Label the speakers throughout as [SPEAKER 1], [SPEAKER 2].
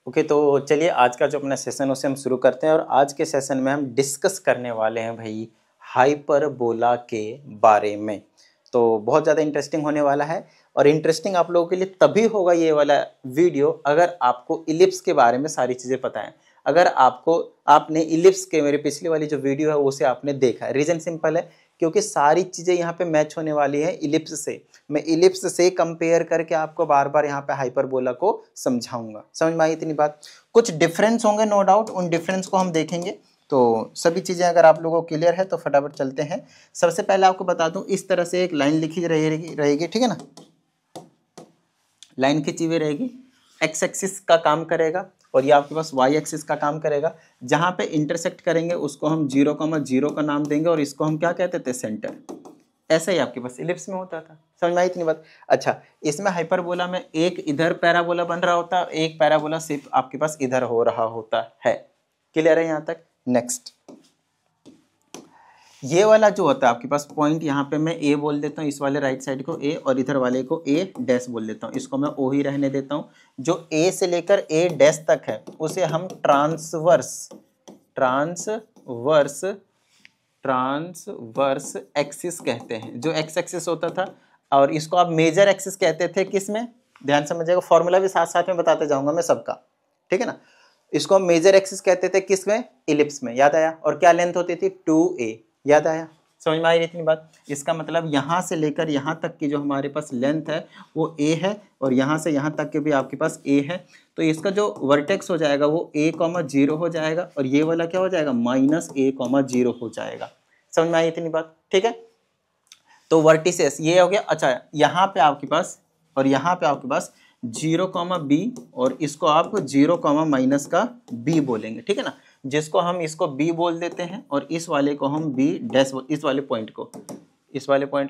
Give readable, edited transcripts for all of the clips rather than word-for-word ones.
[SPEAKER 1] Okay, तो चलिए आज का जो अपना सेशन है उसे हम शुरू करते हैं। और आज के सेशन में हम डिस्कस करने वाले हैं भाई हाइपरबोला के बारे में। तो बहुत ज़्यादा इंटरेस्टिंग होने वाला है, और इंटरेस्टिंग आप लोगों के लिए तभी होगा ये वाला वीडियो अगर आपको इलिप्स के बारे में सारी चीज़ें पता है। अगर आपने इलिप्स के मेरे पिछली वाली जो वीडियो है उसे आपने देखा है। रीज़न सिंपल है, क्योंकि सारी चीज़ें यहाँ पे मैच होने वाली है इलिप्स से। मैं इलिप्स से कंपेयर करके आपको बार बार यहाँ पे हाइपरबोला को समझाऊंगा। समझ में आई इतनी बात? कुछ डिफरेंस होंगे नो डाउट, उन डिफरेंस को हम देखेंगे। तो सभी चीज़ें अगर आप लोगों को क्लियर है तो फटाफट चलते हैं। सबसे पहले आपको बता दूं, इस तरह से एक लाइन लिखी रहेगी, ठीक है ना। लाइन खींची हुई रहेगी, एक्स एक्सिस का काम करेगा और ये आपके पास वाई एक्सिस का काम करेगा। जहाँ पे इंटरसेक्ट करेंगे उसको हम 0,0 का नाम देंगे और इसको हम क्या कहते थे, सेंटर। ऐसा ही आपके पास इलिप्स में होता था। समझ में आई इतनी बात? अच्छा, इसमें हाइपरबोला में एक इधर पैराबोला बन रहा होता है, एक पैराबोला सिर्फ आपके पास इधर हो रहा होता है। क्लियर है यहाँ तक? नेक्स्ट, ये वाला जो होता है आपके पास पॉइंट, यहाँ पे मैं ए बोल देता हूँ, इस वाले राइट साइड को ए और इधर वाले को ए डैश बोल देता हूँ। इसको मैं ओ ही रहने देता हूँ। जो ए से लेकर ए डैश तक है उसे हम ट्रांसवर्स एक्सिस कहते हैं, जो एक्स एक्सिस होता था। और इसको आप मेजर एक्सिस कहते थे। किस में? ध्यान समझिएगा, फॉर्मूला भी साथ साथ में बताते जाऊंगा मैं सबका, ठीक है ना। इसको हम मेजर एक्सिस कहते थे, किस में? इलिप्स में। याद आया? और क्या लेंथ होती थी? 2a। याद आया? समझ में आई इतनी बात? इसका मतलब यहाँ से लेकर यहाँ तक की जो हमारे पास लेंथ है वो a है, और यहाँ से यहाँ तक के भी आपके पास a है। तो इसका जो वर्टेक्स हो जाएगा वो a,0 हो जाएगा, और ये वाला क्या हो जाएगा? -a,0 हो जाएगा। समझ में आई इतनी बात? ठीक है। तो वर्टिसेस ये हो गया। अच्छा, यहाँ पे आपके पास और यहाँ पे आपके पास 0,b, और इसको आप 0,-b बोलेंगे, ठीक है ना। जिसको हम इसको b बोल देते हैं और इस वाले को हम b डैश, इस वाले पॉइंट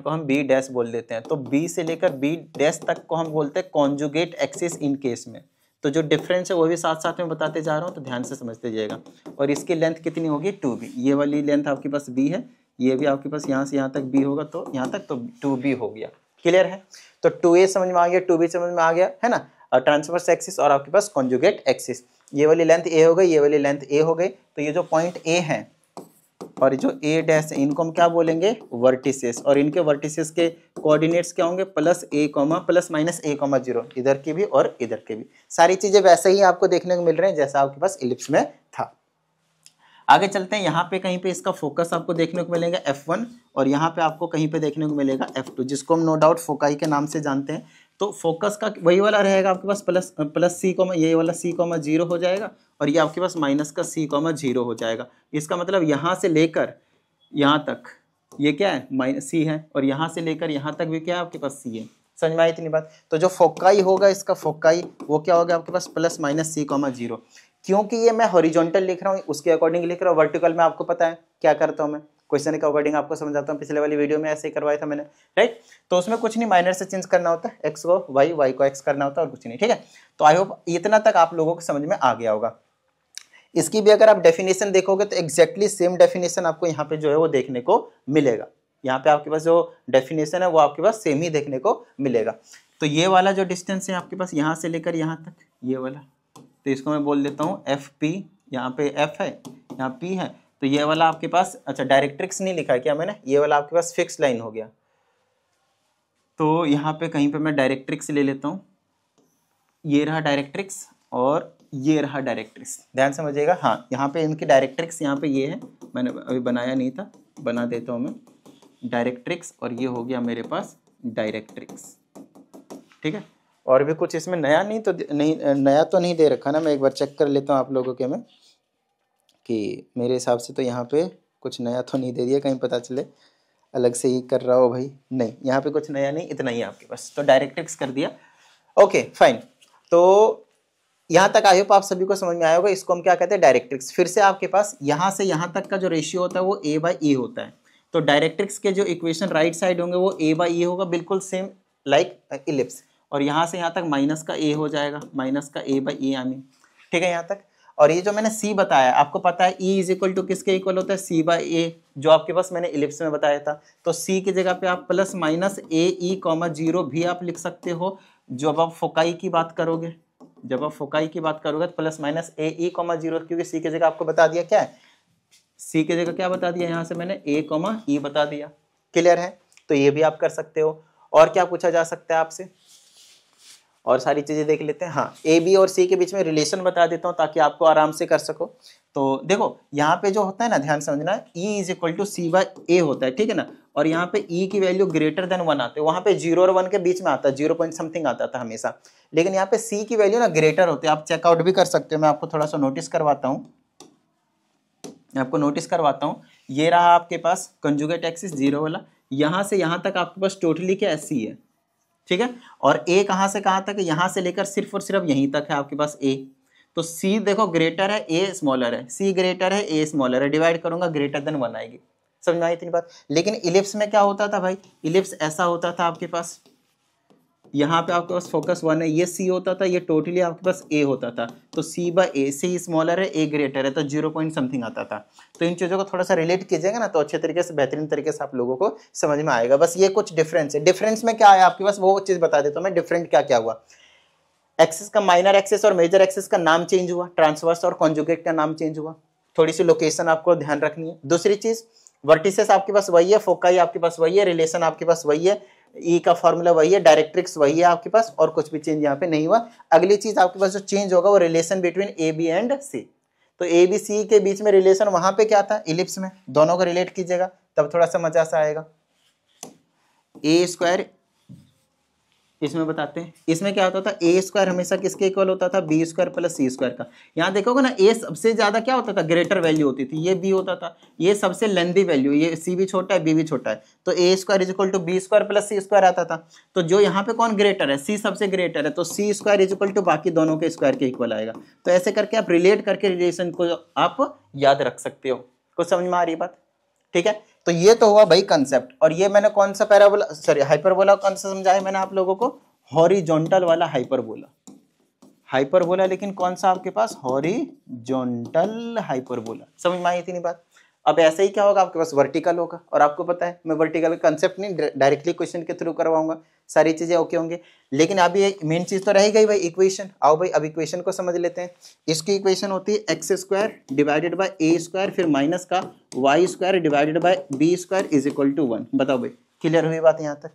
[SPEAKER 1] को हम b डैश बोल देते हैं। तो b से लेकर b डैश तक को हम बोलते हैं कॉन्जुगेट एक्सिस इन केस में। तो जो डिफरेंस है वो भी साथ साथ में बताते जा रहा हूँ, तो ध्यान से समझते जाइएगा। और इसकी लेंथ कितनी होगी? 2b। ये वाली लेंथ आपके पास b है, ये भी आपके पास यहाँ से यहाँ तक b होगा, तो यहाँ तक तो 2b हो गया। क्लियर है? तो 2a समझ में आ गया, 2b समझ में आ गया, है ना। और ट्रांसवर्स एक्सिस और आपके पास कॉन्जुगेट एक्सिस, ये वाली लेंथ a हो गई, ये वाली लेंथ a हो गई। तो ये जो पॉइंट a है और जो a डैश है, इनको हम क्या बोलेंगे? वर्टिसेस। और इनके वर्टिसेस के कोऑर्डिनेट्स क्या होंगे? +a,0, इधर के भी और इधर के भी। सारी चीजें वैसे ही आपको देखने को मिल रहे हैं जैसा आपके पास इलिप्स में था। आगे चलते हैं। यहाँ पे कहीं पे इसका फोकस आपको देखने को मिलेगा F1, और यहाँ पे आपको कहीं पे देखने को मिलेगा F2, जिसको हम नो डाउट फोकाई के नाम से जानते हैं। तो फोकस का वही वाला रहेगा आपके पास, प्लस C, ये वाला C,0 हो जाएगा, और ये आपके पास -C,0 हो जाएगा। इसका मतलब यहाँ से लेकर यहाँ तक ये क्या है? -C है, और यहाँ से लेकर यहाँ तक भी क्या है? आपके पास C है। समझ में आई इतनी बात? तो जो फोकाई होगा, इसका फोकाई वो क्या होगा आपके पास? +-C,0। क्योंकि ये मैं हॉरिजॉन्टल लिख रहा हूँ उसके अकॉर्डिंग लिख रहा हूँ। वर्टिकल में आपको पता है क्या करता हूँ मैं? क्वेश्चन के अकॉर्डिंग आपको समझाता हूँ। पिछले वाली वीडियो में ऐसे ही करवाया था मैंने, राइट। तो उसमें कुछ नहीं, माइनर से चेंज करना होता है, एक्स को वाई, वाई को एक्स करना होता है, और कुछ नहीं, ठीक है। तो आई होप इतना तक आप लोगों को समझ में आ गया होगा। इसकी भी अगर आप डेफिनेशन देखोगे तो एग्जैक्टली सेम डेफिनेशन आपको यहाँ पे जो है वो देखने को मिलेगा। यहाँ पे आपके पास जो डेफिनेशन है वो आपके पास सेम ही देखने को मिलेगा। तो ये वाला जो डिस्टेंस है आपके पास यहाँ से लेकर यहाँ तक, ये वाला, तो इसको मैं बोल देता हूँ FP। यहाँ पे F है, यहाँ P है, तो ये वाला आपके पास, अच्छा डायरेक्ट्रिक्स नहीं लिखा है क्या मैंने? ये वाला आपके पास फिक्स लाइन हो गया। तो यहाँ पे कहीं पे मैं डायरेक्ट्रिक्स ले लेता हूँ। ये रहा डायरेक्ट्रिक्स और ये रहा डायरेक्ट्रिक्स। ध्यान समझिएगा। हाँ, यहाँ पे इनकी डायरेक्ट्रिक्स यहाँ पे ये है, मैंने अभी बनाया नहीं था, बना देता हूँ मैं। डायरेक्ट्रिक्स, और ये हो गया मेरे पास डायरेक्ट्रिक्स, ठीक है। और भी कुछ इसमें नया नया तो नहीं दे रखा ना। मैं एक बार चेक कर लेता हूँ आप लोगों के में, कि मेरे हिसाब से तो यहाँ पे कुछ नया तो नहीं दे दिया, कहीं पता चले अलग से ही कर रहा हो भाई। नहीं, यहाँ पे कुछ नया नहीं, इतना ही आपके पास। तो डायरेक्ट्रिक्स कर दिया, ओके फाइन। तो यहाँ तक आई होप आप सभी को समझ में आया होगा। इसको हम क्या कहते हैं? डायरेक्ट्रिक्स। फिर से आपके पास यहाँ से यहाँ तक का जो रेशियो होता है वो a/e होता है। तो डायरेक्ट्रिक्स के जो इक्वेशन राइट साइड होंगे वो a/e होगा, बिल्कुल सेम लाइक इलिप्स। और यहाँ से यहाँ तक -a हो जाएगा, -a/e आई मीन, ठीक है यहाँ तक। और ये जो मैंने c बताया, आपको पता है e = किसके इक्वल होता है? c/a, जो आपके पास मैंने इलिप्स में बताया था। तो c की जगह पे आप +-ae,0 भी आप लिख सकते हो, जब आप फोकाई की बात करोगे। जब आप फोकाई की बात करोगे तो प्लस माइनस ए ई कॉमा 0, क्योंकि सी की जगह आपको बता दिया क्या है, सी की जगह क्या बता दिया, यहाँ से मैंने ए कॉमा ई बता दिया। क्लियर है, तो ये भी आप कर सकते हो। और क्या पूछा जा सकता है आपसे, और सारी चीजें देख लेते हैं। हाँ, ए बी और सी के बीच में रिलेशन बता देता हूँ ताकि आपको आराम से कर सको। तो देखो यहाँ पे जो होता है ना, ध्यान समझना, E is equal to c by a होता है, ठीक है ना। और यहाँ पे E की वैल्यू ग्रेटर देन 1 आते हैं, वहां पे 0 और 1 के बीच में आता है, 0 पॉइंट समथिंग आता था हमेशा, लेकिन यहाँ पे C की वैल्यू ना ग्रेटर होती है। आप चेकआउट भी कर सकते हो, मैं आपको थोड़ा सा नोटिस करवाता हूँ, ये रहा आपके पास कंजुगेट एक्सिस 0 वाला, यहाँ से यहाँ तक आपके पास टोटली क्या C है, ठीक है। और A कहाँ से कहाँ तक है, यहाँ से लेकर सिर्फ और सिर्फ यहीं तक है आपके पास A। तो C देखो ग्रेटर है, A स्मॉलर है, C ग्रेटर है, A स्मॉलर है, डिवाइड करूंगा ग्रेटर देन 1 आएगी। समझ में आई इतनी बात। लेकिन इलिप्स में क्या होता था भाई, इलिप्स ऐसा होता था आपके पास, यहाँ पे आपके पास फोकस 1 है, ये C होता था, ये टोटली आपके पास A होता था। तो C by A, C smaller है, A ग्रेटर है, तो 0 पॉइंट समथिंग आता था। तो इन चीज़ों को थोड़ा सा रिलेट कीजिएगा ना, तो अच्छे तरीके से, बेहतरीन तरीके से आप लोगों को समझ में आएगा। बस ये कुछ डिफरेंस है। डिफरेंस में क्या है आपके पास, वो चीज़ बता देता हूँ मैं, डिफरेंट क्या क्या हुआ। एक्सिस का, माइनर एक्सिस और मेजर एक्सिस का नाम चेंज हुआ, ट्रांसवर्स और कॉन्जुगेट का नाम चेंज हुआ, थोड़ी सी लोकेशन आपको ध्यान रखनी है। दूसरी चीज, वर्टिसेस आपके पास वही है, फोकाई आपके पास वही है, रिलेशन आपके पास वही है, ई का फॉर्मूला वही है, डायरेक्ट्रिक्स वही है आपके पास, और कुछ भी चेंज यहाँ पे नहीं हुआ। अगली चीज आपके पास जो चेंज होगा वो relation between a b and c. तो ए बी सी के बीच में रिलेशन वहां पे क्या था, इलिप्स में, दोनों को रिलेट कीजिएगा तब थोड़ा सा मजा सा आएगा। ए स्क्वायर इसमें बताते हैं, इसमें क्या होता था, ए स्क्वायर हमेशा किसके इक्वल होता था, B square plus c square का। यहाँ देखोगे ना, ए सबसे ज्यादा क्या होता था, ग्रेटर वैल्यू होती थी, ये बी होता था, ये सबसे लेंदी वैल्यू, ये सी भी छोटा है बी भी छोटा है, तो a square is equal to b square plus c square आता था। तो जो यहाँ पे कौन ग्रेटर है, सी सबसे ग्रेटर है, तो सी स्क्वायर इज इक्वल टू बाकी दोनों के स्क्वायर के इक्वल आएगा। तो ऐसे करके आप रिलेट करके रिलेशन को आप याद रख सकते हो। कुछ समझ में आ रही बात, ठीक है। तो ये तो हुआ भाई कंसेप्ट। और ये मैंने कौन सा पैराबोला, सॉरी हाइपरबोला कौन सा समझाया मैंने आप लोगों को, हॉरिजॉन्टल वाला हाइपरबोला, लेकिन कौन सा आपके पास, हॉरिजॉन्टल हाइपरबोला। समझ में आई इतनी बात। अब ऐसे ही क्या होगा, आपके पास वर्टिकल होगा, और आपको पता है मैं वर्टिकल कंसेप्ट नहीं डायरेक्टली क्वेश्चन के थ्रू करवाऊंगा, सारी चीजें ओके होंगे। लेकिन अभी एक मेन चीज तो रह गई भाई, इक्वेशन। आओ भाई अब इक्वेशन को समझ लेते हैं। इसकी इक्वेशन होती है x square divided by a square, फिर माइनस का y square divided by b square is equal to 1। बताओ भाई, क्लियर हुई बात यहाँ तक,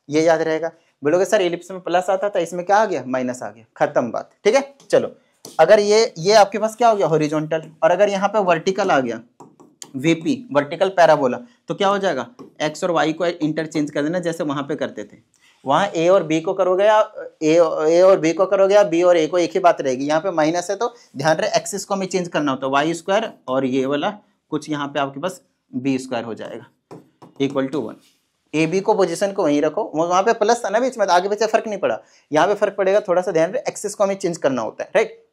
[SPEAKER 1] ये याद रहेगा। बोलोगे सर इलिप्स में प्लस आता था, इसमें क्या आ गया, माइनस आ गया, खत्म बात, ठीक है। चलो, अगर ये आपके पास क्या हो गया, हॉरिजॉन्टल, और अगर यहाँ पे वर्टिकल आ गया, वीपी वर्टिकल पैराबोला, तो क्या हो जाएगा, एक्स और वाई को इंटरचेंज कर देना, जैसे वहां पे करते थे। वहां ए और बी को करोगे या ए और बी को करोगे या बी और ए को, एक ही बात रहेगी। यहाँ पे माइनस है तो ध्यान रहे एक्सिस को हमें चेंज करना होता है, वाई स्क्वायर और ये वाला कुछ यहाँ पे आपके पास बी स्क्वायर हो जाएगा इक्वल टू 1। ए बी को पोजीशन को वहीं रखो, वहां पे प्लस था ना बीच में, आगे पीछे फर्क नहीं पड़ा, यहाँ पे फर्क पड़ेगा, थोड़ा सा ध्यान रहे, एक्सिस को हमें चेंज करना होता है, राइट।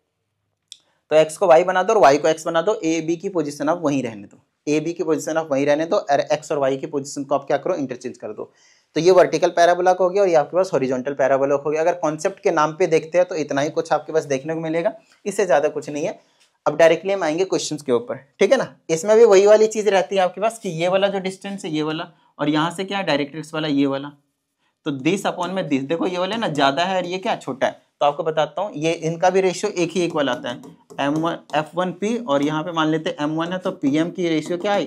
[SPEAKER 1] तो एक्स को वाई बना दो और वाई को एक्स बना दो, ए बी की पोजीशन आप वहीं रहने दो, ए बी की पोजीशन आप वहीं रहने दो, और एक्स और वाई की पोजीशन को आप क्या करो, इंटरचेंज कर दो। तो ये वर्टिकल पैराबोला हो गया, और ये आपके पास हॉरिजॉन्टल पैराबोला हो गया। अगर कॉन्सेप्ट के नाम पे देखते हैं तो इतना ही कुछ आपके पास देखने को मिलेगा, इससे ज्यादा कुछ नहीं है। अब डायरेक्टली हम आएंगे क्वेश्चंस के ऊपर, ठीक है ना। इसमें भी वही वाली चीज रहती है आपके पास कि ये वाला जो डिस्टेंस है ये वाला, और यहाँ से क्या है डायरेक्ट्रिक्स वाला ये वाला, तो दिस अपॉन में दिस, देखो ये वाला ना ज्यादा है और ये क्या छोटा है, तो आपको बताता हूँ ये इनका भी रेशियो एक ही इक्वल आता है, m1 f1p, और यहाँ पे मान लेते हैं m1 है तो pm की रेशियो क्या है,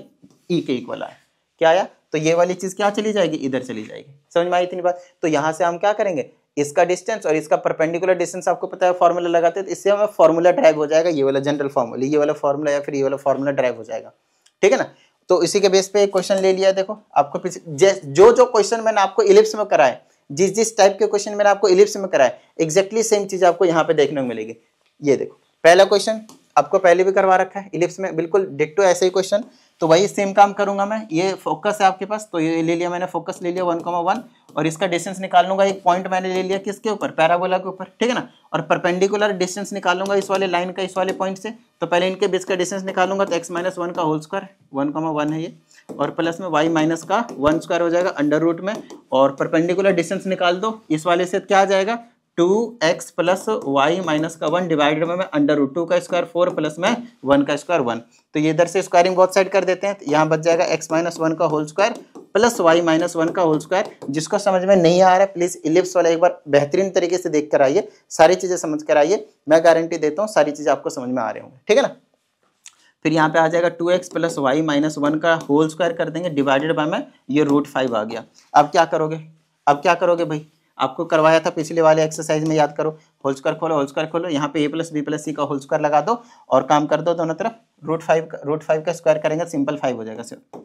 [SPEAKER 1] e के इक्वल आया, क्या आया, तो ये वाली चीज क्या चली जाएगी, इधर चली जाएगी। समझ में आई इतनी बात। तो यहाँ से हम क्या करेंगे, इसका डिस्टेंस और इसका परपेंडिकुलर डिस्टेंस आपको पता है फॉर्मूला लगाते हैं, तो इससे हमें फॉर्मूला ड्राइव हो जाएगा, ये वाला जनरल फॉर्मूला, ये वाला फॉर्मूला या फिर ये वाला फॉर्मूला ड्राइव हो जाएगा, ठीक है ना। तो इसी के बेस पे एक क्वेश्चन ले लिया। देखो आपको जो क्वेश्चन मैंने आपको इलिप्स में कराए, जिस टाइप के क्वेश्चन मैंने आपको इलिप्स में कराए, एग्जैक्टली सेम चीज आपको यहाँ पे देखने को मिलेगी। ये देखो पहला क्वेश्चन आपको पहले भी करवा रखा है इलिप्स में, बिल्कुल डिट्टो ऐसे ही क्वेश्चन, तो वही सेम काम करूंगा मैं। ये फोकस है आपके पास, तो ये ले लिया मैंने, फोकस ले लिया 1,1, और इसका डिस्टेंस निकाल लूंगा, एक पॉइंट मैंने ले लिया किसके ऊपर, पैराबोला के ऊपर, ठीक है ना। और परपेंडिकुलर डिस्टेंस निकालूंगा इस वाले लाइन का, इस वाले पॉइंट से, तो पहले इनके बीच का डिस्टेंस निकालूंगा, तो x - 1 का होल स्क्वायर, 1,1 है ये, और प्लस में y माइनस का 1 स्क्वायर हो जाएगा अंडर रूट में, और परपेंडिकुलर डिस्टेंस निकाल दो, इस वाले से क्या आ जाएगा 2x प्लस y माइनस का 1 डिवाइडेड में अंडर रूट 2 का स्क्वायर 4 प्लस में 1 का स्क्वायर 1। तो ये इधर से स्क्वायरिंग बोथ साइड कर देते हैं, तो यहाँ बच जाएगा x - 1 का whole square plus y minus 1 का होल स्क्वायर। जिसको समझ में नहीं आ रहा है प्लीज इलिप्स वाला एक बार बेहतरीन तरीके से देख कर आइए, सारी चीजें समझ कर आइए, मैं गारंटी देता हूँ सारी चीजें आपको समझ में आ रहे होंगे, ठीक है ना। फिर यहाँ पे आ जाएगा 2x प्लस वाई माइनस 1 का होल स्क्वायर कर देंगे डिवाइडेड बाय में ये √5 आ गया। अब क्या करोगे, अब क्या करोगे भाई, आपको करवाया था पिछले वाले एक्सरसाइज में, याद करो, होल स्क्वायर खोलो, होल स्क्वायर खोलो, यहाँ पे a प्लस बी प्लस सी का होल स्क्वायर लगा दो और काम कर दो दोनों तरफ। √5 का स्क्वायर करेंगे सिंपल 5 हो जाएगा, सिर्फ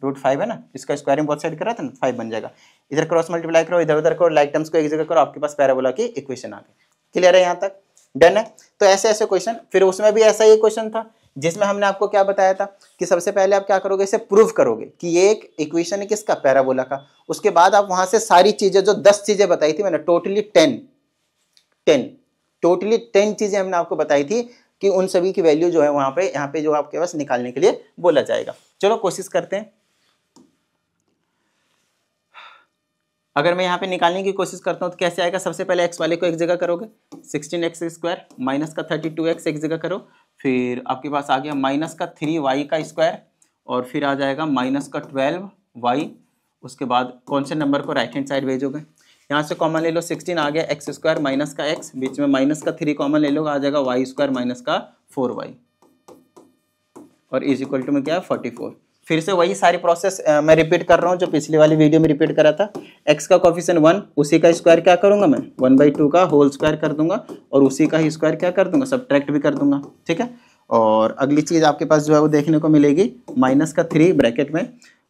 [SPEAKER 1] √5 है ना, इसका स्क्वायरिंग बहुत साइड करा था ना, 5 बन जाएगा। इधर क्रॉस मल्टीप्लाई करो, इधर उधर करो, लाइक टर्म्स को एक जगह करो, आपके पास पैराबोला की इक्वेशन आ गई। क्लियर है यहाँ तक, डन है। तो ऐसे ऐसे क्वेश्चन, फिर उसमें भी ऐसा ही क्वेश्चन था जिसमें हमने आपको क्या बताया था कि सबसे पहले आप क्या करोगे, इसे प्रूव करोगे कि ये एक इक्वेशन है किसका, पैराबोला का। उसके बाद आप वहां से सारी चीजें जो 10 चीजें बताई थी मैंने, टोटली 10 चीजें हमने आपको बताई थी कि उन सभी की वैल्यू जो है वहां पे यहाँ पे जो आपके पास निकालने के लिए बोला जाएगा। चलो कोशिश करते हैं। अगर मैं यहाँ पे निकालने की कोशिश करता हूँ तो कैसे आएगा, सबसे पहले x वाले को एक जगह करोगे, 16x² माइनस का 32x एक जगह करो, फिर आपके पास आ गया माइनस का 3y का स्क्वायर और फिर आ जाएगा माइनस का 12y। उसके बाद कौन से नंबर को राइट हैंड साइड भेजोगे, यहाँ से कॉमन ले लो, 16 आ गया x² माइनस का x, बीच में माइनस का 3 कॉमन ले लो, आ जाएगा y² माइनस का 4y और इज इक्वल टू में क्या है 44। फिर से वही सारी प्रोसेस मैं रिपीट कर रहा हूँ जो पिछली वाली वीडियो में रिपीट करा था। x का कोफिशिएंट 1, उसी का स्क्वायर क्या करूंगा मैं 1/2 का होल स्क्वायर कर दूंगा और उसी का ही स्क्वायर क्या कर दूंगा, सब्ट्रैक्ट भी कर दूंगा, ठीक है। और अगली चीज आपके पास जो है वो देखने को मिलेगी, माइनस का 3 ब्रैकेट में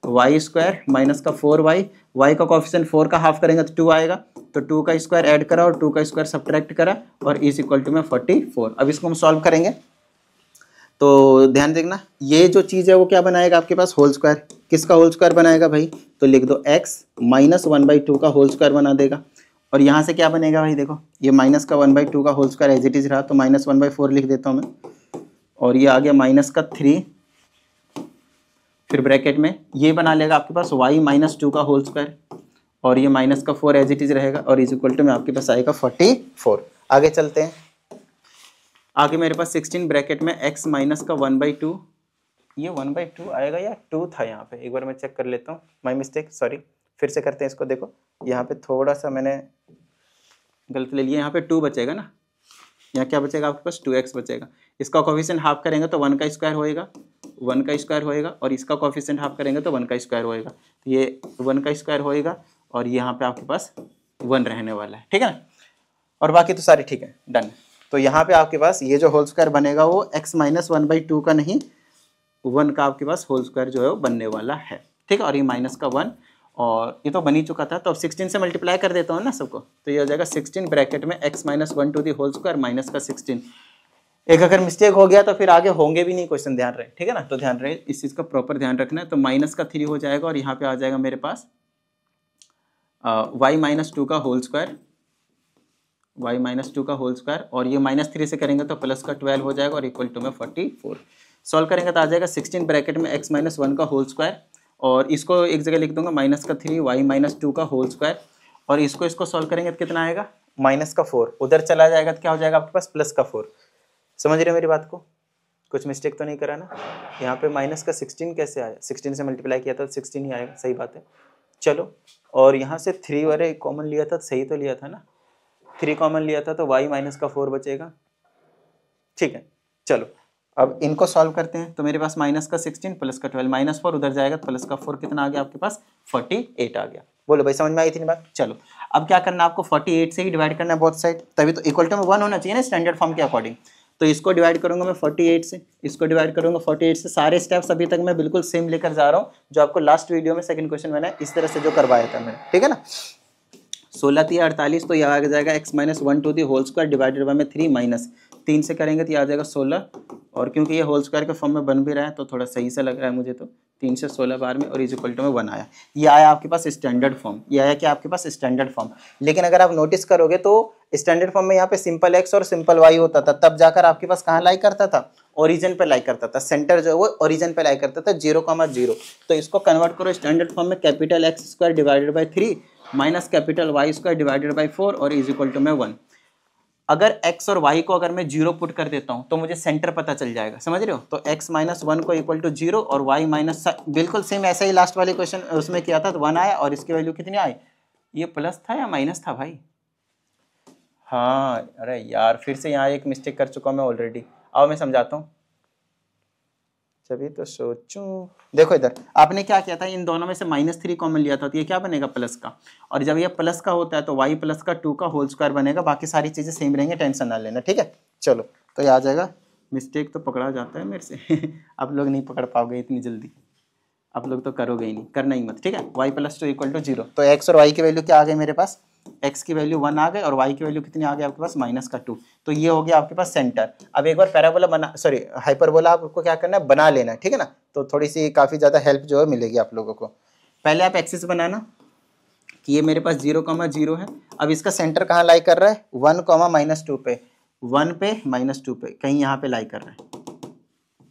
[SPEAKER 1] y² माइनस का 4y, y का कोफिशिएंट 4 का हाफ करेंगे तो 2 आएगा, तो 2 का स्क्वायर ऐड करा और 2 का स्क्वायर सब्ट्रैक्ट करा और इज इक्वल टू में 44। अब इसको हम सॉल्व करेंगे तो ध्यान देखना, ये जो चीज़ है वो क्या बनाएगा आपके पास, होल स्क्वायर। किसका होल स्क्वायर बनाएगा भाई, तो लिख दो x माइनस 1/2 का होल स्क्वायर बना देगा। और यहाँ से क्या बनेगा भाई, देखो ये माइनस का 1/2 का whole square as it is रहा तो माइनस 1/4 लिख देता हूँ मैं, और ये आ गया माइनस का 3, फिर ब्रैकेट में ये बना लेगा आपके पास y माइनस 2 का होल स्क्वायर और ये माइनस का 4 एज इट इज रहेगा और इज इक्वल टू में आपके पास आएगा 44। आगे चलते हैं, आगे मेरे पास 16 ब्रैकेट में x माइनस का 1/2, ये 1/2 आएगा या 2 था यहाँ पे, एक बार मैं चेक कर लेता हूँ, माय मिस्टेक, सॉरी। फिर से करते हैं इसको, देखो यहाँ पे थोड़ा सा मैंने गलत ले लिया, यहाँ पे 2 बचेगा ना, यहाँ क्या बचेगा आपके पास 2x बचेगा। इसका कोफिशिएंट हाफ करेंगे तो 1 का स्क्वायर होएगा, 1 का स्क्वायर होएगा और इसका कोफिशिएंट हाफ करेंगे तो 1 का स्क्वायर होएगा, तो ये 1 का स्क्वायर होएगा और यहाँ पे आपके पास 1 रहने वाला है, ठीक है ना। और बाकी तो सारे ठीक है, डन। तो यहाँ पे आपके पास ये जो होल स्क्वायर बनेगा वो x माइनस 1/2 का नहीं 1 का आपके पास होल स्क्वायर जो है वो बनने वाला है, ठीक है। और ये माइनस का 1 और ये तो बन ही चुका था, तो अब 16 से मल्टीप्लाई कर देता हूँ ना सबको, तो ये हो जाएगा 16 ब्रैकेट में x minus 1 to the whole square minus का 16। एक अगर मिस्टेक हो गया तो फिर आगे होंगे भी नहीं क्वेश्चन, ध्यान रहे, ठीक है ना। तो ध्यान रहे, इस चीज़ का प्रॉपर ध्यान रखना है। तो माइनस का 3 हो जाएगा और यहाँ पे आ जाएगा मेरे पास y माइनस 2 का होल स्क्वायर, y माइनस 2 का होल स्क्वायर और ये माइनस 3 से करेंगे तो प्लस का 12 हो जाएगा और इक्वल टू में 44। सॉल्व करेंगे तो आ जाएगा 16 ब्रैकेट में x माइनस 1 का होल स्क्वायर और इसको एक जगह लिख दूंगा माइनस का 3 y माइनस 2 का होल स्क्वायर और इसको सॉल्व करेंगे तो कितना आएगा, माइनस का 4, उधर चला जाएगा तो क्या हो जाएगा आपके पास प्लस का 4। समझ रहे हो मेरी बात को, कुछ मिस्टेक तो नहीं करा ना। यहाँ पे माइनस का 16 कैसे आया, 16 से मल्टीप्लाई किया था तो 16 ही आएगा, सही बात है। चलो, और यहाँ से 3 वाले कॉमन लिया था, सही तो लिया था ना, 3 कॉमन लिया था तो y माइनस का 4 बचेगा, ठीक है। चलो अब इनको सॉल्व करते हैं, तो मेरे पास माइनस का 16 प्लस का 12 माइनस 4 उधर जाएगा प्लस का 4 कितना आ गया आपके पास 48 आ गया। बोलो भाई समझ में आई थी बात। चलो अब क्या करना है आपको, 48 से ही डिवाइड करना है बोथ साइड, तभी तो इक्वल टू में 1 होना चाहिए ना स्टैंडर्ड फॉर्म के अकॉर्डिंग। तो इसको डिवाइड करूंगा मैं 48 से, इसको डिवाइड करूंगा 48 से, सारे स्टेप्स अभी तक मैं बिल्कुल सेम लेकर जा रहा हूँ जो आपको लास्ट वीडियो में सेकंड क्वेश्चन मैंने इस तरह से जो करवाया था मैंने, ठीक है ना। 16 3 48, तो यह आ जाएगा x minus 1 to the whole square divided by में 3 माइनस 3 से करेंगे तो यह आ जाएगा 16 और क्योंकि ये होल स्क्वायर के फॉर्म में बन भी रहा है तो थोड़ा सही से लग रहा है मुझे, तो 3 से 16 बार में और इज इक्वल टू में 1 आया। ये आया आपके पास स्टैंडर्ड फॉर्म, ये आया क्या आपके पास स्टैंडर्ड फॉर्म। लेकिन अगर आप नोटिस करोगे तो स्टैंडर्ड फॉर्म में यहाँ पे सिंपल x और सिंपल y होता था, तब जाकर आपके पास कहाँ लाई करता था, ओरिजिन पे लाई करता था, सेंटर जो है वो ओरिजिन पे लाई करता था 0,0। तो इसको कन्वर्ट करो स्टैंडर्ड फॉर्म में, capital x square divided by 3 minus capital y square divided by 4 और इज इक्वल टू में 1। अगर x और y को अगर मैं 0 पुट कर देता हूँ तो मुझे सेंटर पता चल जाएगा, समझ रहे हो। तो x माइनस 1 को इक्वल टू 0 और y माइनस, बिल्कुल सेम ऐसा ही लास्ट वाले क्वेश्चन उसमें किया था, तो 1 आया और इसकी वैल्यू कितनी आई, ये प्लस था या माइनस था भाई, हाँ अरे यार फिर से यहाँ एक मिस्टेक कर चुका हूँ मैं ऑलरेडी, आओ मैं समझाता हूँ, तभी तो सोचूं। देखो इधर आपने क्या किया था, इन दोनों में से -3 कॉमन लिया था, तो ये क्या बनेगा प्लस का, और जब ये प्लस का होता है तो y प्लस का 2 का होल स्क्वायर बनेगा, बाकी सारी चीजें सेम रहेंगे, टेंशन ना लेना, ठीक है। चलो तो ये आ जाएगा, मिस्टेक तो पकड़ा जाता है मेरे से आप लोग नहीं पकड़ पाओगे इतनी जल्दी, आप लोग तो करोगे ही नहीं, करना ही मत, ठीक है। y प्लस 2 इक्वल टू 0, तो x और y की वैल्यू क्या आ गई मेरे पास, x की वैल्यू 1 आ गई और y की वैल्यू कितनी आ गई आपके पास -2, तो ये हो गया आपके पास सेंटर। अब एक बार पैराबोला बना, सॉरी हाइपरबोला आपको क्या करना है, बना लेना है, ठीक है ना, तो थोड़ी सी काफ़ी ज़्यादा हेल्प जो है मिलेगी आप लोगों को। पहले आप एक्सिस बनाना कि ये मेरे पास 0,0 है, अब इसका सेंटर कहाँ लाई कर रहा है, 1,-2 पे, 1 पे -2 पे, कहीं यहाँ पे लाई कर रहा है,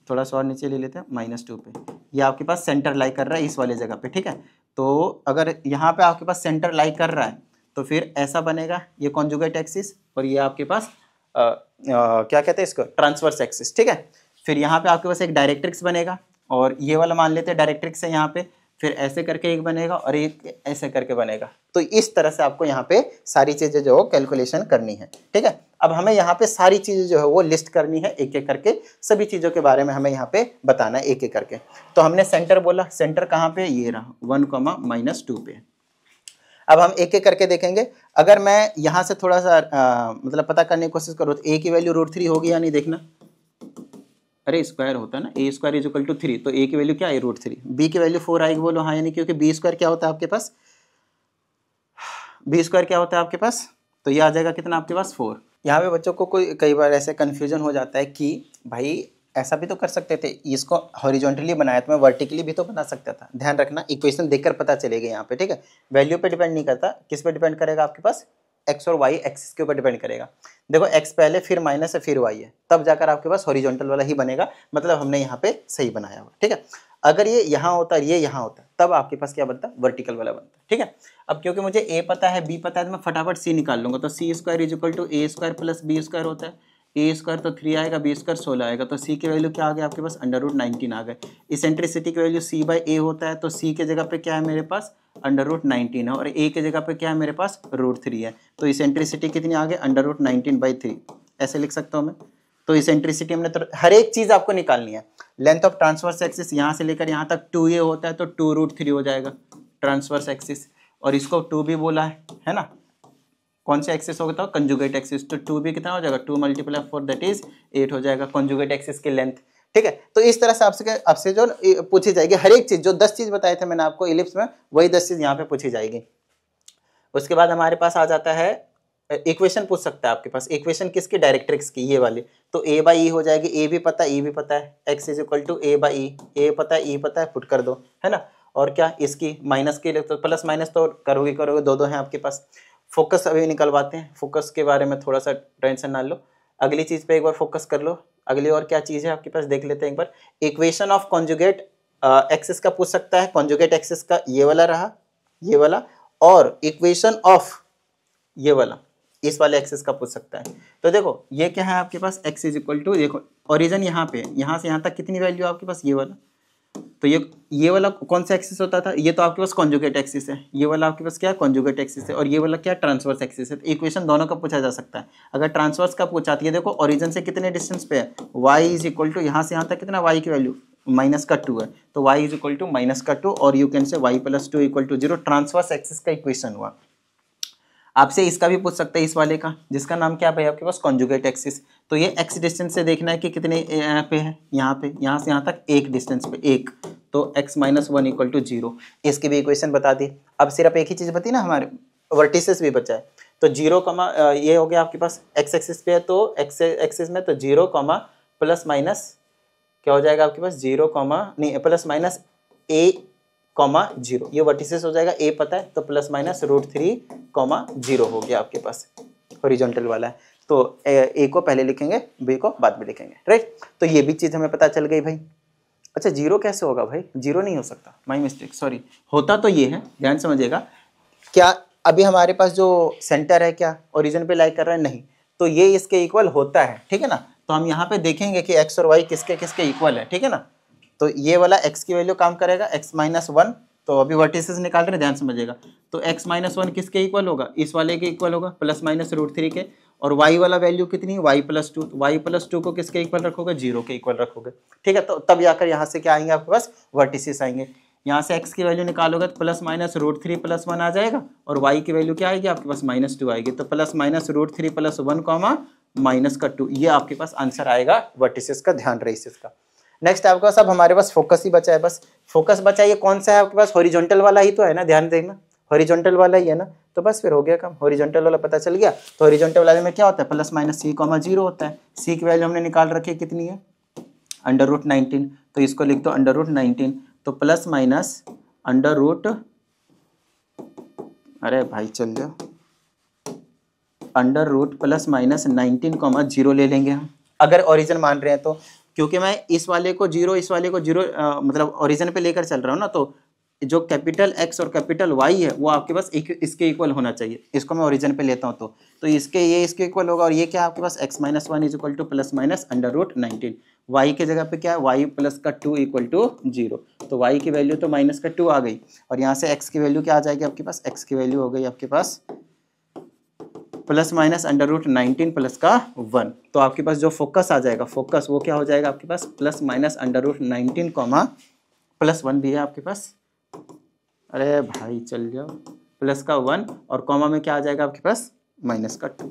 [SPEAKER 1] थोड़ा सा और नीचे ले लेते हैं, -2 पे, ये आपके पास सेंटर लाई कर रहा है इस वाले जगह पे, ठीक है। तो अगर यहाँ पे आपके पास सेंटर लाई कर रहा है तो फिर ऐसा बनेगा, ये कॉन्जुगेट एक्सिस और ये आपके पास क्या कहते हैं इसको, ट्रांसवर्स एक्सिस, ठीक है। फिर यहाँ पे आपके पास एक डायरेक्ट्रिक्स बनेगा और ये वाला मान लेते हैं डायरेक्ट्रिक्स है यहाँ पे, फिर ऐसे करके एक बनेगा और एक ऐसे करके बनेगा, तो इस तरह से आपको यहाँ पे सारी चीजें जो कैलकुलेशन करनी है, ठीक है। अब हमें यहाँ पे सारी चीजें जो है वो लिस्ट करनी है एक एक करके, सभी चीजों के बारे में हमें यहाँ पे बताना है एक एक करके। तो हमने सेंटर बोला, सेंटर कहाँ पे, ये रहा 1,-2 पे। अब हम एक एक करके देखेंगे, अगर मैं यहाँ से थोड़ा सा मतलब पता करने की कोशिश करूँ तो a की वैल्यू √3 होगी या नहीं, देखना, अरे स्क्वायर होता है ना, a square is equal to 3, तो a की वैल्यू क्या है √3, b की वैल्यू 4 आएगी, बोलो हाँ या नहीं, क्योंकि b स्क्वायर क्या होता है आपके पास, b स्क्वायर क्या होता है आपके पास, तो ये आ जाएगा कितना आपके पास 4। यहाँ पे बच्चों को कोई कई बार ऐसे कन्फ्यूजन हो जाता है कि भाई ऐसा भी तो कर सकते थे, इसको हॉरिजॉन्टली बनाया तो मैं वर्टिकली भी तो बना सकता था, ध्यान रखना इक्वेशन देखकर पता चलेगा यहाँ पे, ठीक है। वैल्यू पे डिपेंड नहीं करता, किस पे डिपेंड करेगा आपके पास, x और y एक्सिस के ऊपर डिपेंड करेगा। देखो x पहले फिर माइनस है फिर y है, तब जाकर आपके पास हॉरिजॉन्टल वाला ही बनेगा, मतलब हमने यहाँ पे सही बनाया हुआ, ठीक है। अगर ये यहाँ होता है ये यहाँ होता है तब आपके पास क्या बनता है, वर्टिकल वाला बनता है, ठीक है। अब क्योंकि मुझे a पता है b पता है तो मैं फटाफट c निकाल लूंगा, तो c square is equal to a square plus b square होता है, a स्क्वायर तो 3 आएगा, b स्क्वायर 16 आएगा, तो c की वैल्यू क्या आ गया आपके पास, √19 आ गए। इसेंट्रिसिटी की वैल्यू c/a होता है, तो c के जगह पे क्या है मेरे पास, √19 है, और a के जगह पे क्या है मेरे पास, √3 है, तो इसेंट्रिसिटी कितनी आ गई, √19/3, ऐसे लिख सकता हूँ मैं। तो इसेंट्रिसिटी हमने, तो हर एक चीज आपको निकालनी है। लेंथ ऑफ ट्रांसवर्स एक्सिस यहाँ से लेकर यहाँ तक 2a होता है, तो 2√3 हो जाएगा ट्रांसवर्स एक्सिस, और इसको 2 भी बोला है ना, कौन सा एक्सिस होगा, तो कंजुगेट एक्सिस, तो 2 भी कितना हो जाएगा, 2 × 4 दैट इज 8 हो जाएगा कंजुगेट एक्सिस की लेंथ, ठीक है। तो इस तरह से आपसे जो पूछी जाएगी हर एक चीज, जो 10 चीज बताए थे मैंने आपको इलिप्स में, वही 10 चीज यहाँ पे पूछी जाएगी। उसके बाद हमारे पास आ जाता है इक्वेशन, पूछ सकता है आपके पास इक्वेशन किसकी, डायरेक्ट्रिक्स की, ये वाली, तो a/e हो जाएगी, a भी पता है e भी पता है, x is equal to a/e, a पता है e पता है, पुट कर दो, है ना। और क्या इसकी माइनस के लिए, तो प्लस माइनस तो करोगे दो हैं आपके पास। फोकस अभी निकलवाते हैं, फोकस के बारे में थोड़ा सा टेंशन ना लो, अगली चीज पे एक बार फोकस कर लो, अगली और क्या चीज है आपके पास देख लेते हैं एक बार। इक्वेशन ऑफ कॉन्जुगेट एक्सिस का पूछ सकता है, कॉन्जुगेट एक्सिस का ये वाला रहा, ये वाला, और इक्वेशन ऑफ ये वाला इस वाले एक्सिस का पूछ सकता है। तो देखो ये क्या है आपके पास, x इज इक्वल टू, देखो ओरिजिन यहाँ पे, यहाँ से यहाँ तक कितनी वैल्यू आपके पास, ये वाला, तो ये वाला कौन सा एक्सिस होता था, ये तो आपके पास कॉन्जुगेट एक्सिस है, ये वाला आपके पास क्या है, कॉन्जुगेट एक्सिस है, और ये वाला क्या ट्रांसवर्स एक्सिस है। तो इक्वेशन दोनों का पूछा जा सकता है। अगर ट्रांसवर्स का पूछा तो ये देखो ओरिजिन से कितने डिस्टेंस पे है, y इज इक्वल टू, यहाँ से यहाँ तक कितना, y की वैल्यू -2 है, तो y इज इक्वल टू -2, और you can say y + 2 = 0, transverse axis का इक्वेशन हुआ। आपसे इसका भी पूछ सकते हैं, इस वाले का, जिसका नाम क्या है आपके पास, कॉन्जुगेट एक्सिस। तो ये x डिस्टेंस से देखना है कि कितने पे है, यहाँ पे, यहाँ से यहाँ तक एक डिस्टेंस पे, एक, तो x - 1 = 0, इसकी भी इक्वेशन बता दी। अब सिर्फ एक ही चीज बती ना, हमारे वर्टिसेस भी बचा है, तो 0, ये हो गया आपके पास x एक्सिस पे है, तो x एक्सिस में तो 0, ± क्या हो जाएगा आपके पास, 0, नहीं ± a, 0, ये वर्टिसेस हो जाएगा, a पता है तो ± √3, 0 हो गया आपके पास, हॉरिजॉन्टल वाला है। तो a को पहले लिखेंगे, b को बाद में लिखेंगे, राइट। तो ये भी चीज हमें पता चल गई भाई। अच्छा 0 कैसे होगा भाई, 0 नहीं हो सकता, माई मिस्टेक, सॉरी, होता तो ये है, ध्यान समझिएगा। क्या अभी हमारे पास जो सेंटर है क्या ओरिजिन पे लाई कर रहा है, नहीं, तो ये इसके इक्वल होता है, ठीक है ना। तो हम यहाँ पे देखेंगे कि x और y किसके किसके इक्वल है, ठीक है ना। तो ये वाला x की वैल्यू काम करेगा x-1, तो अभी वर्टिसेस निकाल रहे हैं, ध्यान समझिएगा। तो x-1 किसके इक्वल होगा, इस वाले के इक्वल होगा ±√3 के, और y वाला वैल्यू कितनी है y+2, तो y+2 को किसके इक्वल रखोगे, 0 के इक्वल रखोगे, ठीक है। तो तब जाकर यहाँ से क्या आएंगे आपके पास, वर्टिसेस आएंगे। यहाँ से x की वैल्यू निकालोगे तो ±√3 + 1 आ जाएगा, और y की वैल्यू क्या आएगी आपके पास, -2 आएगी। तो ±√3 + 1, -2, ये आपके पास आंसर आएगा वर्टिसेस का, ध्यान रहे इसका। नेक्स्ट आपके पास अब हमारे पास फोकस ही बचा है, बस फोकस बचा, ये कौन सा है आपके पास, हॉरिजॉन्टल वाला ही तो है ना, ध्यान देना, हॉरिजॉन्टल वाला ही है ना। तो बस फिर हो गया काम, हॉरिजॉन्टल वाला पता चल गया। तो हॉरिजॉन्टल वाले में क्या होता है, ±c, 0 होता है। c की वैल्यू हमने निकाल रखी है, कितनी है, √19, तो इसको लिख दो √19, तो ±, अरे भाई चल जाओ, √+-19, 0 ले लेंगे हम, अगर ओरिजिन मान रहे हैं तो, क्योंकि मैं इस वाले को 0 इस वाले को 0 मतलब ओरिजिन पे लेकर चल रहा हूँ ना, तो जो कैपिटल X और कैपिटल Y है वो आपके पास इसके इक्वल होना चाहिए। इसको मैं ओरिजिन पे लेता हूँ तो ये इसके इक्वल होगा, और ये क्या आपके पास x-1 ±√19, y के जगह पे क्या है, y + 2 = 0, तो y की वैल्यू तो -2 आ गई, और यहाँ से x की वैल्यू क्या आ जाएगी आपके पास, x की वैल्यू हो गई आपके पास ±√19 + 1, तो आपके पास जो फोकस आ जाएगा, फोकस वो क्या हो जाएगा आपके पास, ±√19, +1 भी है आपके पास, अरे भाई चल जाओ, +1 और कॉमा में क्या आ जाएगा आपके पास, -2।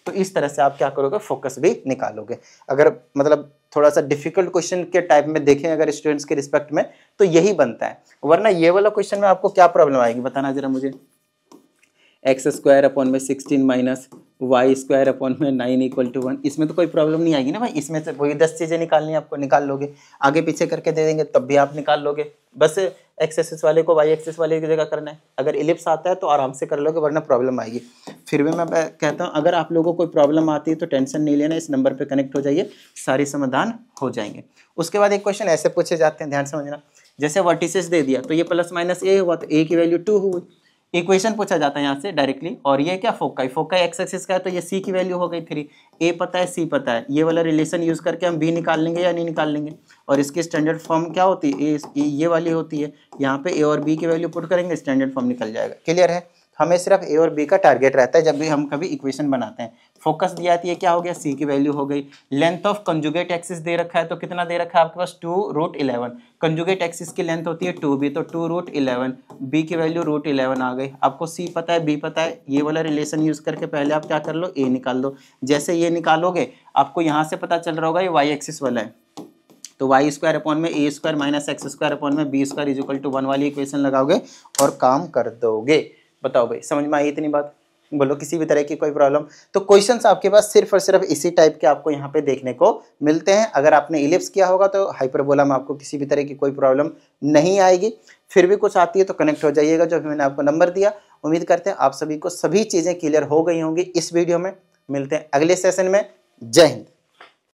[SPEAKER 1] तो इस तरह से आप क्या करोगे, फोकस भी निकालोगे। अगर मतलब थोड़ा सा डिफिकल्ट क्वेश्चन के टाइप में देखें अगर स्टूडेंट्स के रिस्पेक्ट में, तो यही बनता है, वरना ये वाला क्वेश्चन में आपको क्या प्रॉब्लम आएगी बताना जरा मुझे, x² / 16 - y² / 9 = 1, इसमें तो कोई प्रॉब्लम नहीं आएगी ना भाई, इसमें से वही 10 चीजें निकालनी है आपको, निकाल लोगे, आगे पीछे करके दे देंगे तब भी आप निकाल लोगे, बस x एक्सिस वाले को y एक्सिस वाले की जगह करना है। अगर इलिप्स आता है तो आराम से कर लोगे, वरना प्रॉब्लम आएगी। फिर भी मैं कहता हूँ अगर आप लोगों को कोई प्रॉब्लम आती है तो टेंशन नहीं लेना, इस नंबर पर कनेक्ट हो जाइए, सारी समाधान हो जाएंगे। उसके बाद एक क्वेश्चन ऐसे पूछे जाते हैं, ध्यान समझना, जैसे वर्टिसेस दे दिया तो ये ±a हुआ, तो a की वैल्यू 2 हुई, इक्वेशन पूछा जाता है यहाँ से डायरेक्टली, और ये क्या फोकाई, फोकाई x एक्सिस का है, तो ये c की वैल्यू हो गई 3, a पता है c पता है, ये वाला रिलेशन यूज करके हम b निकाल लेंगे या नहीं निकाल लेंगे, और इसकी स्टैंडर्ड फॉर्म क्या होती है, ये वाली होती है, यहाँ पे a और b की वैल्यू पुट करेंगे, स्टैंडर्ड फॉर्म निकल जाएगा। क्लियर है, हमें सिर्फ a और b का टारगेट रहता है जब भी हम कभी इक्वेशन बनाते हैं। फोकस दिया है, क्या हो गया, c की वैल्यू हो गई, लेंथ ऑफ कंजुगेट एक्सिस दे रखा है, तो कितना दे रखा है आपके पास, 2√11, कंजुगेट एक्सिस की लेंथ होती है 2b, तो 2√11, b की वैल्यू √11 आ गई। आपको c पता है, b पता है, ये वाला रिलेशन यूज करके पहले आप क्या कर लो, a निकाल दो। जैसे ये निकालोगे आपको यहाँ से पता चल रहा होगा ये y एक्सिस वाला है, तो y² / a² - x² - b² = 1 वाली इक्वेशन लगाओगे और काम कर दोगे। बताओ भाई, समझ में आई इतनी बात, बोलो किसी भी तरह की कोई प्रॉब्लम। तो क्वेश्चंस आपके पास सिर्फ और सिर्फ इसी टाइप के आपको यहाँ पे देखने को मिलते हैं। अगर आपने इलिप्स किया होगा तो हाइपरबोला में आपको किसी भी तरह की कोई प्रॉब्लम नहीं आएगी, फिर भी कुछ आती है तो कनेक्ट हो जाइएगा, जो मैंने आपको नंबर दिया। उम्मीद करते हैं आप सभी को सभी चीज़ें क्लियर हो गई होंगी इस वीडियो में। मिलते हैं अगले सेशन में, जय हिंद।